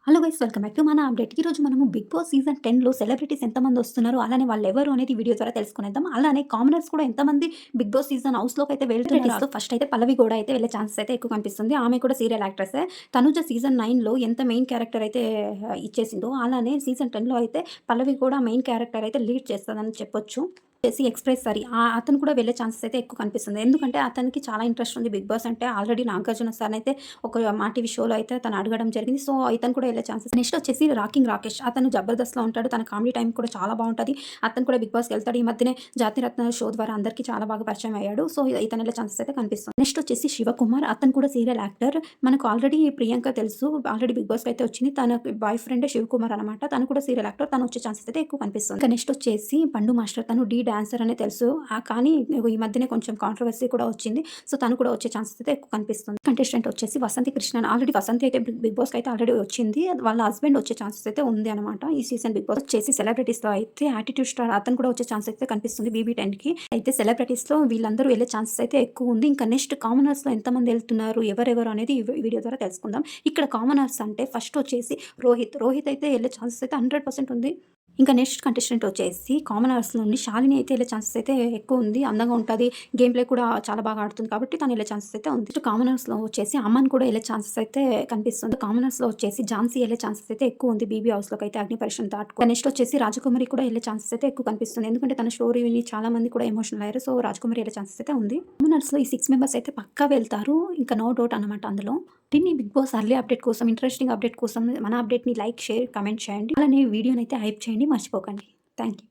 Hello guys, welcome back to మన update. ఈరోజు మనము బిగ్ బాస్ సీజన్ 10లో సెలబ్రిటీస్ ఎంతమంది వస్తున్నారు, అలానే వాళ్ళెవరు అనేది వీడియో ద్వారా తెలుసుకునేద్దాం. అలానే కామనర్స్ కూడా ఎంతమంది బిగ్ బాస్ సీజన్ హౌస్‌లోకి అయితే వెళ్తున్నారు. ఫస్ట్ అయితే పల్లవి గౌడ అయితే వెళ్ళే ఛాన్సెస్ అయితే ఎక్కువ కనిపిస్తుంది. ఆమె కూడా సీరియల్ యాక్ట్రెసే. తనుజ సీజన్ 9లో ఎంత మెయిన్ క్యారెక్టర్ అయితే ఇచ్చేసిందో, అలానే సీజన్ 10లో అయితే పల్లవి కూడా మెయిన్ క్యారెక్టర్ అయితే లీడ్ చేస్తదని చెప్పొచ్చు. ఎక్స్‌ప్రెస్ సరి అతను కూడా వెళ్ళే ఛాన్సెస్ అయితే ఎక్కువ కనిపిస్తుంది. ఎందుకంటే అతనికి చాలా ఇంట్రెస్ట్ ఉంది బిగ్ బాస్ అంటే. ఆల్రెడీ నాగార్జున సార్‌నైతే ఒక మా టీవీ షోలో అయితే తను అడగడం జరిగింది. సో, ఇతను కూడా వెళ్ళే ఛాన్సెస్. నెక్స్ట్ వచ్చేసి రాకింగ్ రాకేష్. అతను జబర్దస్త్‌లో ఉంటాడు. తన కామెడీ టైం కూడా చాలా బావుంటది. అతను కూడా బిగ్ బాస్‌కెళ్తాడు. ఈ మధ్యనే జాతిరత్నాలు షో ద్వారా అందరికీ చాలా బాగా పరిచయం అయ్యాడు. సో, ఇతను వెళ్ళే ఛాన్సెస్ అయితే కనిపిస్తుంది. నెక్స్ట్ వచ్చేసి శివకుమార్. అతను కూడా సీరియల్ యాక్టర్. మనకు ఆల్రెడీ ప్రియాంక తెలుసు. ఆల్రెడీ బిగ్ బాస్‌కి అయితే వచ్చింది. తన బాయ్ ఫ్రెండే శివకుమార్ అనమాట. తను కూడా సీరియల్ యాక్టర్. తను వచ్చే ఛాన్సెస్ అయితే ఎక్కువ కనిపిస్తుంది. ఇంకా నెక్స్ట్ వచ్చేసి పండు మాస్టర్. తను డాన్సర్ అనే తెలుసు. కానీ ఈ మధ్యనే కొంచెం కాంట్రవర్సీ కూడా వచ్చింది. సో, తను కూడా వచ్చే ఛాన్సెస్ అయితే ఎక్కువ కనిపిస్తుంది. కంటెస్టెంట్ వచ్చేసి వసంతి కృష్ణన్. ఆల్రెడీ వసంతి అయితే బిగ్ బాస్‌కి అయితే ఆల్రెడీ వచ్చింది. వాళ్ళ హస్బెండ్ వచ్చే ఛాన్సెస్ అయితే ఉంది అనమాట. ఈ సీజన్ బిగ్ బాస్ వచ్చేసి సెలబ్రిటీస్‌లో అయితే యాటిట్యూడ్ స్టార్ అతను కూడా వచ్చే ఛాన్సెస్ అయితే కనిపిస్తుంది BB10కి. అయితే సెలబ్రిటీస్‌లో వీళ్ళందరూ వెళ్ళే ఛాన్సెస్ అయితే ఎక్కువ ఉంది. ఇంకా నెక్స్ట్ కామనర్స్‌లో ఎంతమంది వెళ్తున్నారు, ఎవరెవరు అనేది ఈ వీడియో ద్వారా తెలుసుకుందాం. ఇక్కడ కామనర్స్ అంటే ఫస్ట్ వచ్చేసి రోహిత్ అయితే వెళ్ళే ఛాన్సెస్ అయితే 100% ఉంది. ఇంకా నెక్స్ట్ కంటెస్టెంట్ వచ్చేసి కామనర్స్ నుండి శాలిని అయితే వెళ్ళే ఛాన్సెస్ అయితే ఎక్కువ ఉంది. అందంగా ఉంటది. గేమ్ ప్లే కూడా చాలా బాగా ఆడుతుంది కాబట్టి తను వెళ్ళే ఛాన్సెస్ అయితే ఉంది. నెక్స్ట్ కామనర్స్‌లో వచ్చేసి అమన్ కూడా వెళ్ళే ఛాన్సెస్ అయితే కనిపిస్తుంది. కామనర్స్‌లో వచ్చేసి ఝాన్సీ వెళ్ళే ఛాన్సెస్ అయితే ఎక్కువ ఉంది. బీబీ హౌస్‌లోకి అయితే అగ్ని పరీక్షను దాటుకొని. నెక్స్ట్ వచ్చేసి రాజకుమారి కూడా వెళ్ళే ఛాన్సెస్ అయితే ఎక్కువ కనిపిస్తుంది. ఎందుకంటే తన స్టోరీ విని చాలా మంది కూడా ఎమోషనల్ అయ్యారు. సో, రాజకుమారి వెళ్ళే ఛాన్సెస్ అయితే ఉంది. కామనర్స్‌లో ఈ 6 మెంబర్స్ అయితే పక్కా వెళ్తారు. ఇంకా నో డౌట్ అనమాట అందులో. దీన్ని బిగ్ బాస్ అర్లీ అప్డేట్ కోసం, ఇంట్రెస్టింగ్ అప్డేట్ కోసం మన అప్డేట్‌ని లైక్, షేర్, కామెంట్ చేయండి. అలానే వీడియోనైతే హైప్ చేయండి మర్చిపోకండి. Thank you.